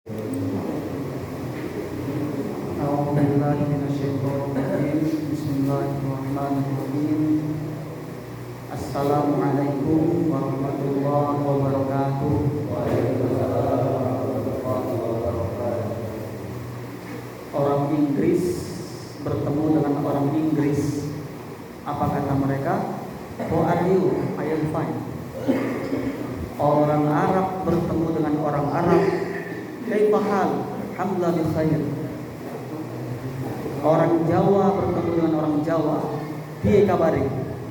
أعوذ بالله من الشيطان الرجيم. بسم الله الرحمن الرحيم. Assalamualaikum warahmatullahi wabarakatuh. Orang Inggris bertemu dengan orang Inggris. Apa kata mereka? How are you? I am fine. Orang Arab bertemu dengan orang Arab. Kaifa hal? Alhamdulillah bi khair. Orang Jawa bertemu dengan orang Jawa. Piye kabare?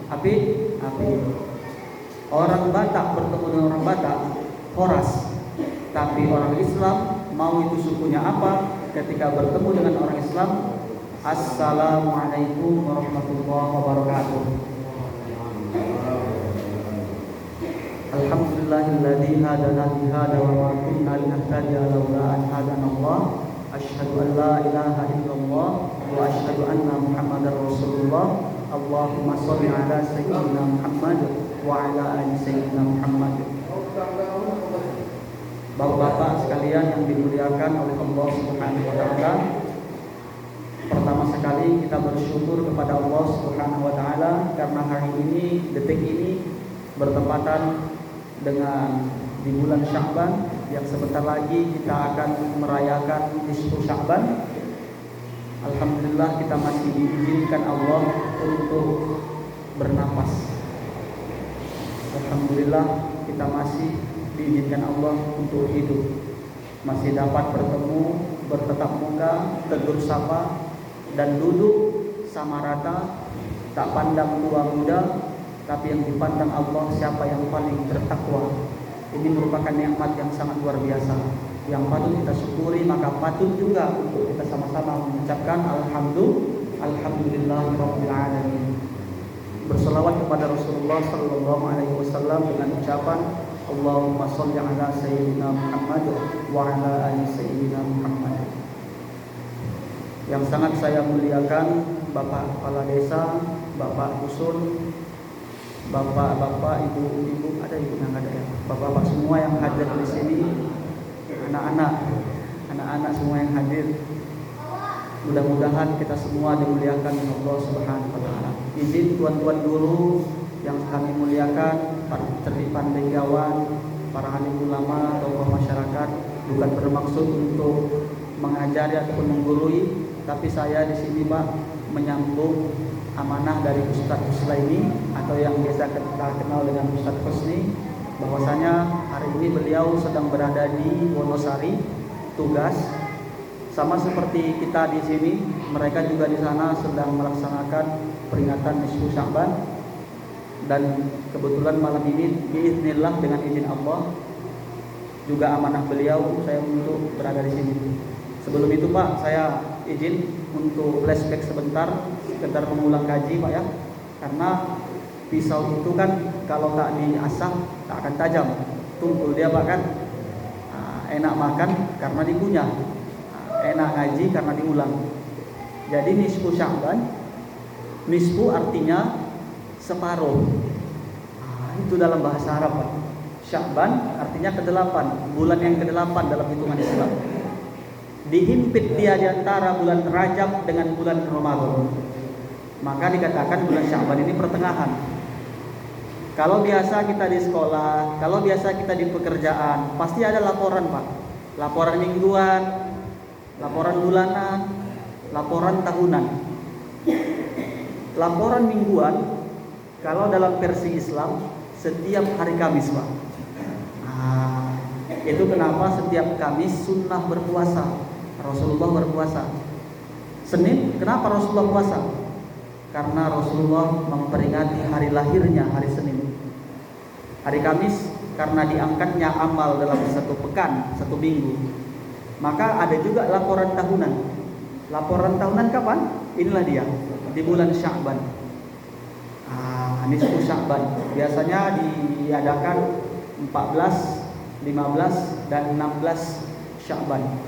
Api. Orang Batak bertemu dengan orang Batak. Horas. Tapi orang Islam, mau itu sukunya apa, ketika bertemu dengan orang Islam, Assalamualaikum warahmatullahi wabarakatuh. Alhamdulillahilladzi hadana li hada wa ma kunna linahtadiya laula an hadana Allah. Asyhadu an la ilaha illallah wa asyhadu anna Muhammadar Rasulullah. Allahumma shalli ala sayyidina Muhammad wa ala ali sayyidina Muhammad. Bapak-bapak sekalian yang dimuliakan oleh Allah Subhanahu wa taala. Pertama sekali kita bersyukur kepada Allah Subhanahu wa taala karena hari ini, detik ini bertepatan dengan di bulan Sya'ban yang sebentar lagi kita akan merayakan nisfu Sya'ban. Alhamdulillah kita masih diizinkan Allah untuk bernapas. Alhamdulillah kita masih diizinkan Allah untuk hidup. Masih dapat bertemu, bertatap muka, tegur sapa, dan duduk sama rata, tak pandang tua muda, tapi yang dipandang Allah siapa yang paling bertakwa. Ini merupakan nikmat yang sangat luar biasa, yang patut kita syukuri. Maka patut juga untuk kita sama-sama mengucapkan Alhamdulillahirabbil alamin. Berselawat kepada Rasulullah sallallahu alaihi wasallam dengan ucapan Allahumma shalli ala sayyidina Muhammad wa ala ali sayyidina Muhammad. Yang sangat saya muliakan Bapak Kepala Desa, Bapak Dusun, Bapak-bapak, ibu-ibu, ada ibu yang ada ya, bapak-bapak semua yang hadir di sini, anak-anak semua yang hadir. Mudah-mudahan kita semua dimuliakan oleh Allah Subhanahu wa taala. Izin tuan-tuan guru yang kami muliakan, para terlibat degawan, para alim ulama, tokoh masyarakat, bukan bermaksud untuk mengajari ataupun menggurui, tapi saya di sini Pak menyambung amanah dari Ustadz Huslaimi atau yang biasa kita kenal dengan Ustadz Husni, bahwasanya hari ini beliau sedang berada di Wonosari tugas, sama seperti kita di sini. Mereka juga di sana sedang melaksanakan peringatan nisfu Sya'ban, dan kebetulan malam ini biiznillah dengan izin Allah juga amanah beliau saya untuk berada di sini. Sebelum itu Pak, saya izin untuk flashback sebentar mengulang kaji Pak ya, karena pisau itu kan kalau tak diasah tak akan tajam, tumpul dia Pak kan. Enak makan karena dikunyah, enak ngaji karena diulang. Jadi nisfu Sya'ban, nisfu artinya separuh. Itu dalam bahasa Arab Pak. Sya'ban artinya ke-8, bulan yang ke-8 dalam hitungan Islam. Dihimpit dia di antara bulan Rajab dengan bulan Ramadan. Maka dikatakan bulan Sya'ban ini pertengahan. Kalau biasa kita di sekolah, kalau biasa kita di pekerjaan, pasti ada laporan Pak. Laporan mingguan, laporan bulanan, laporan tahunan. Laporan mingguan kalau dalam versi Islam setiap hari Kamis Pak. Itu kenapa setiap Kamis sunnah berpuasa. Rasulullah berpuasa. Senin, kenapa Rasulullah puasa? Karena Rasulullah memperingati hari lahirnya hari Senin. Hari Kamis karena diangkatnya amal dalam satu pekan, satu minggu. Maka ada juga laporan tahunan. Laporan tahunan kapan? Inilah dia, di bulan Sya'ban. Nisfu Sya'ban biasanya diadakan 14, 15 dan 16 Sya'ban.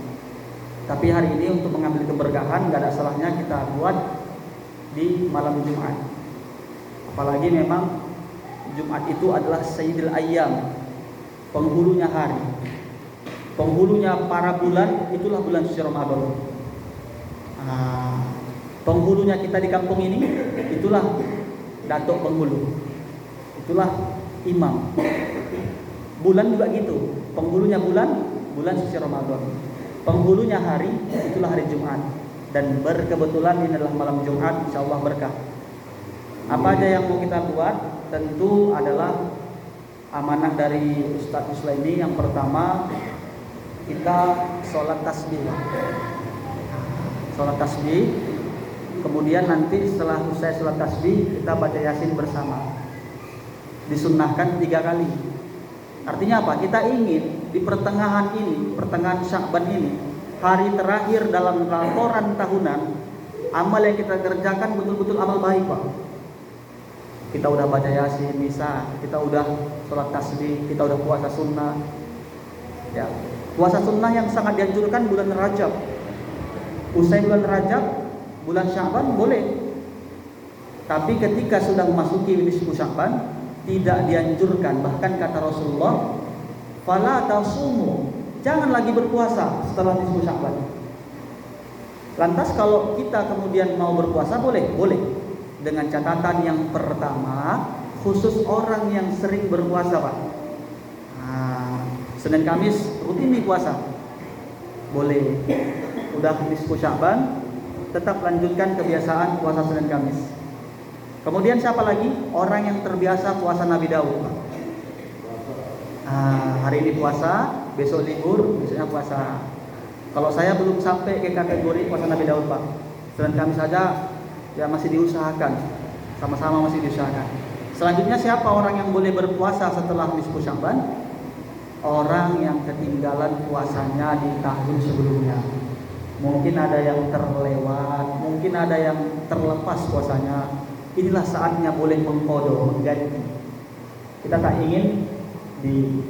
Tapi hari ini untuk mengambil keberkahan, gak ada salahnya kita buat di malam Jumat. Apalagi memang Jumat itu adalah Sayyidil Ayyam, penghulunya hari. Penghulunya para bulan itulah bulan suci Ramadan. Penghulunya kita di kampung ini itulah datuk penghulu, itulah imam. Bulan juga gitu, penghulunya bulan suci Ramadan. Penghulunya hari itulah hari Jumat, dan berkebetulan ini adalah malam Jumat, insyaallah berkah. Apa aja yang mau kita buat tentu adalah amanah dari Ustadz Muslaimi. Yang pertama, kita sholat tasbih. Sholat tasbih. Kemudian nanti setelah usai sholat tasbih, kita baca Yasin bersama. Disunnahkan 3 kali. Artinya apa? Kita ingin di pertengahan ini, pertengahan Sya'ban ini, hari terakhir dalam laporan tahunan, amal yang kita kerjakan betul-betul amal baik, Pak. Kita udah baca Yasin, bisa, kita udah sholat tasbih, kita udah puasa sunnah. Ya, puasa sunnah yang sangat dianjurkan bulan Rajab. Usai bulan Rajab, bulan Sya'ban boleh. Tapi ketika sudah memasuki nisfu Sya'ban, tidak dianjurkan. Bahkan kata Rasulullah, fala tasumu, jangan lagi berpuasa setelah nisfu Sya'ban. Lantas kalau kita kemudian mau berpuasa, boleh. Dengan catatan yang pertama, khusus orang yang sering berpuasa, Pak. Senin Kamis rutin nih puasa, boleh. Udah nisfu Sya'ban, tetap lanjutkan kebiasaan puasa Senin Kamis. Kemudian siapa lagi? Orang yang terbiasa puasa Nabi Daud, Pak. Hari ini puasa, besok libur, besoknya puasa. Kalau saya belum sampai ke kategori puasa Nabi Daud, Pak. Senin Kamis saja ya masih diusahakan, sama-sama masih diusahakan. Selanjutnya siapa orang yang boleh berpuasa setelah nisfu Sya'ban? Orang yang ketinggalan puasanya di tahun sebelumnya. Mungkin ada yang terlewat, mungkin ada yang terlepas puasanya. Inilah saatnya boleh mengqadha, mengganti. Kita tak ingin di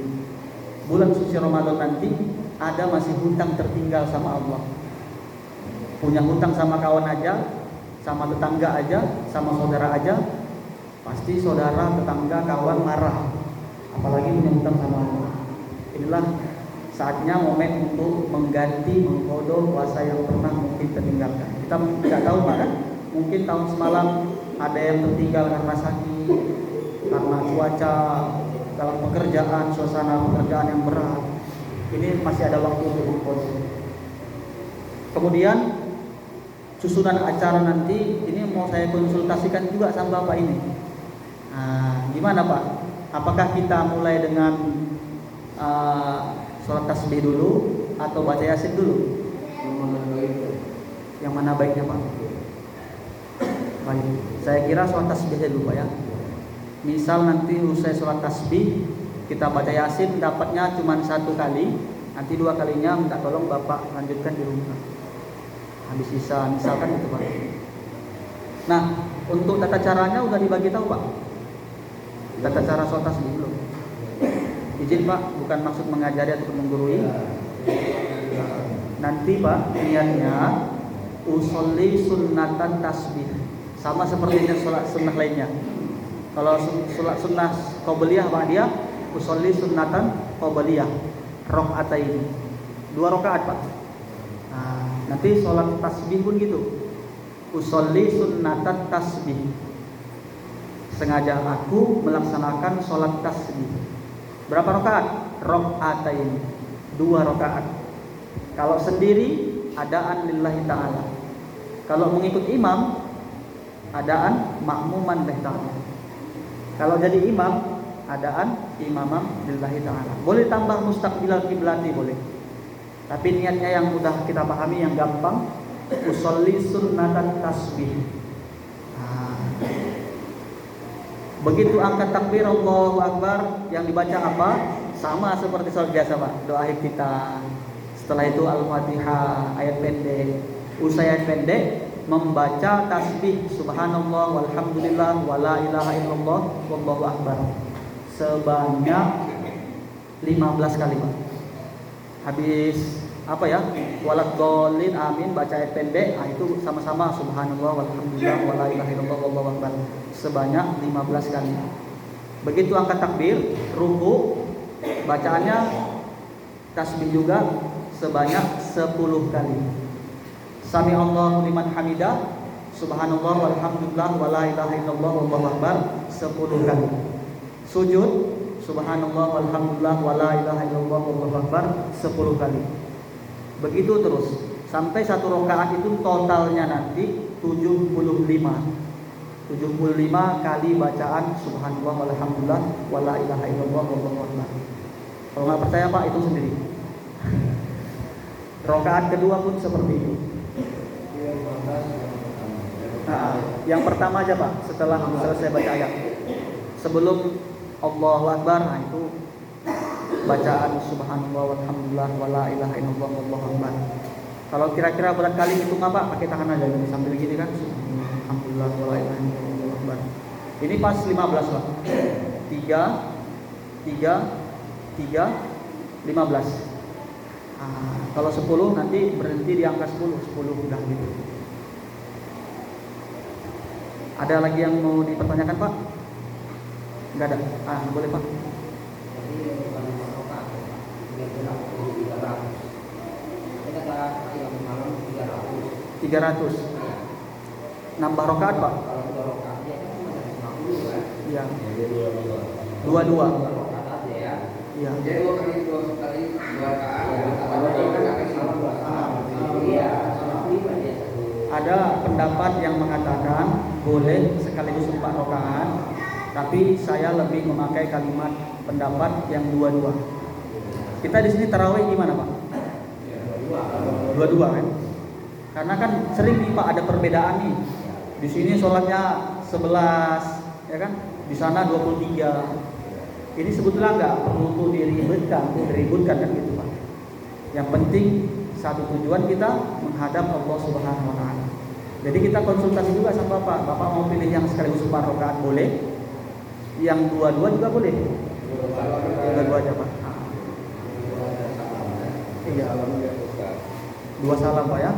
bulan suci Ramadan nanti ada masih hutang tertinggal sama Allah. Punya hutang sama kawan aja, sama tetangga aja, sama saudara aja, pasti saudara, tetangga, kawan marah. Apalagi punya hutang sama Allah. Inilah saatnya momen untuk mengganti, mengqadha puasa yang pernah mungkin tertinggalkan. Kita tidak tahu, Pak, kan? Mungkin tahun semalam ada yang tertinggal karena sakit, karena cuaca, dalam pekerjaan, suasana pekerjaan yang berat. Ini masih ada waktu untuk mengqadha. Kemudian susunan acara nanti ini mau saya konsultasikan juga sama Bapak ini. Gimana, Pak? Apakah kita mulai dengan sholat tasbih dulu atau baca Yasin dulu? Yang mana baiknya, Pak? Baik, saya kira sholat tasbih dulu, Pak, ya. Misal nanti usai sholat tasbih kita baca Yasin, dapatnya cuma 1 kali, nanti 2 kalinya minta tolong Bapak lanjutkan di rumah. Habis sisa, misalkan itu, Pak. Nah, untuk tata caranya udah dibagi tahu, Pak. Tata cara sholat tasbih belum? Izin, Pak, bukan maksud mengajari atau menggurui. Nanti, Pak, niatnya usolli sunnatan tasbih, sama seperti sholat sunnah lainnya. Kalau sholat sunnah qobliyah, Pak, dia usolli sunnatan qobliyah, rakaatain, 2 rakaat, Pak. Nanti sholat tasbih pun gitu, usolli sunnatan tasbih, sengaja aku melaksanakan sholat tasbih. Berapa rakaat? Rakaatain, 2 rakaat. Kalau sendiri adaan lillahi ta'ala. Kalau mengikut imam, adaan makmuman lillahi ta'ala. Kalau jadi imam, adaan imamam lillahi ta'ala. Boleh tambah mustaqbilal kiblati, boleh. Tapi niatnya yang mudah kita pahami, yang gampang, usolli sunnatan tasbih. Begitu angkat takbir Allahu Akbar, yang dibaca apa? Sama seperti sholat biasa, Pak. Doa akhir kita. Setelah itu Al-Fatihah, ayat pendek. Usai ayat pendek, membaca tasbih subhanallah walhamdulillah wala ilaha illallah wallahu akbar sebanyak 15 kali, Pak. Habis apa ya? Waladhdallin, amin, baca ayat pendek, itu sama-sama subhanallah walhamdulillah wala ilaha illallah wallahu akbar sebanyak 15 kali. Begitu angkat takbir, ruku, bacaannya Tasbih juga sebanyak 10 kali. Sami Allahu liman hamidah, subhanallah walhamdulillah wala ilaha illallah wallahu akbar 10 kali. Sujud subhanallah walhamdulillah wala ilaha illallah wallahu akbar 10 kali. Begitu terus sampai satu rakaat itu totalnya nanti 75 kali bacaan subhanallah walhamdulillah wala ilaha illallah wallahu akbar. Kalau nggak percaya Pak, itu sendiri. Rakaat kedua pun seperti itu. Yang pertama aja Pak, setelah selesai baca ayat. Sebelum Allahu Akbar, nah itu bacaan subhanallah walhamdulillah wala ilaha illallah wallahu akbar. Kalau kira-kira berat kali hitung apa? Pakai tangan aja gini, sambil gini kan. Alhamdulillah wala ilaha illallah wallahu akbar. Ini pas 15 Pak. 3 15. Kalau 10 nanti berhenti di angka 10 udah gitu. Ada lagi yang mau dipertanyakan Pak? Enggak ada. Boleh Pak. 300. Nambah rakaat Pak? Iya. 22. Iya. Jadi ada pendapat yang mengatakan boleh sekaligus 4 rakaat, tapi saya lebih memakai kalimat pendapat yang 22. Kita di sini tarawih gimana Pak? 22 kan? Karena kan sering nih Pak ada perbedaan nih. Di sini sholatnya 11, ya kan? Di sana 23. Ini sebetulnya nggak perlu diributkan kan gitu Pak. Yang penting satu tujuan kita menghadap Allah Subhanahu Wa Taala. Jadi kita konsultasi juga sama Bapak. Bapak mau pilih yang sekaligus 4 rakaat boleh, yang 22 juga boleh. 22 aja Pak. Iya. 2 salam Pak ya.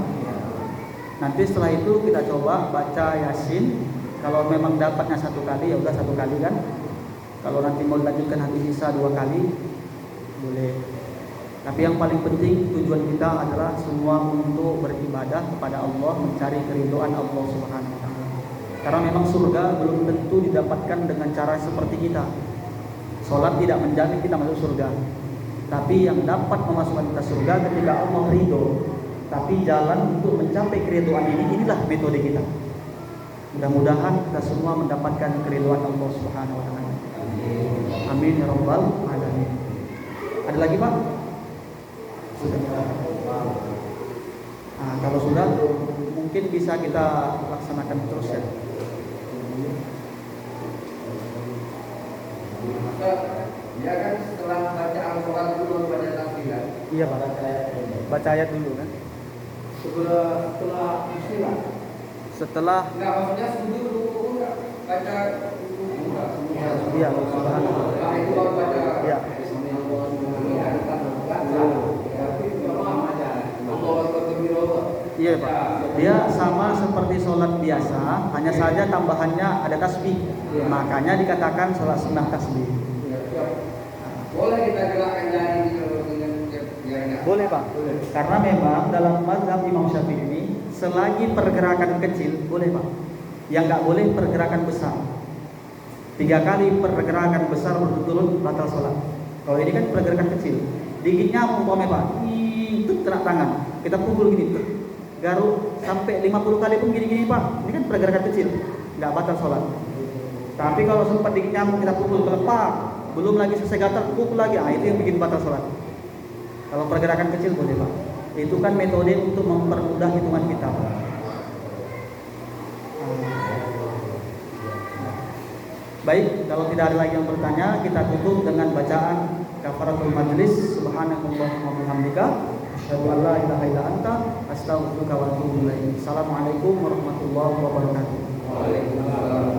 Nanti setelah itu kita coba baca Yasin. Kalau memang dapatnya 1 kali ya udah 1 kali kan. Kalau nanti mau lanjutkan hati sisa 2 kali boleh. Tapi yang paling penting tujuan kita adalah semua untuk beribadah kepada Allah, mencari keridhaan Allah Subhanahu Wa Taala. Karena memang surga belum tentu didapatkan dengan cara seperti kita. Sholat tidak menjamin kita masuk surga. Tapi yang dapat memasukkan kita surga ketika Allah ridho. Tapi jalan untuk mencapai keridhaan inilah metode kita. Mudah-mudahan kita semua mendapatkan keridhaan Allah Subhanahu Wa Taala. Amin ya rabbal alamin. Ada lagi Pak? Sudah. Kalau sudah mungkin bisa kita laksanakan terus ya. Ya kan setelah baca Al-Quran dulu baca tahlilan. Iya Pak. Baca ayat dulu kan. Setelah istilah. Setelah Enggak, maksudnya sujud dulu enggak baca iya subhanallah. Nah, itu baru baca. Iya. Iya Pak. Dia sama seperti sholat biasa, hanya saja tambahannya ada tasbih. Makanya dikatakan sholat sunnah tasbih. Boleh kita gerakkan jari dengan jari. Boleh Pak. Boleh. Karena memang dalam mazhab Imam Syafi'i ini selagi pergerakan kecil boleh Pak. Yang nggak boleh pergerakan besar. 3 kali pergerakan besar berturut-turut batal sholat. Kalau ini kan pergerakan kecil. Digitnya umpamanya Pak, itu kena tangan. Kita pukul gini, garuk sampai 50 kali pun gini-gini Pak. Ini kan pergerakan kecil, nggak batal sholat. Tapi kalau sempat digit nyamuk kita pukul kelepak, belum lagi selesai gatal pukul lagi, itu yang bikin batal sholat. Kalau pergerakan kecil boleh Pak. Itu kan metode untuk mempermudah hitungan kita Pak. Baik, kalau tidak ada lagi yang bertanya, kita tutup dengan bacaan kafaratul majlis. Subhanakallahumma wa bihamdika asyhadu an la ilaha illa anta astaghfiruka wa atubu ilaik. Assalamualaikum warahmatullahi wabarakatuh. Waalaikumsalam.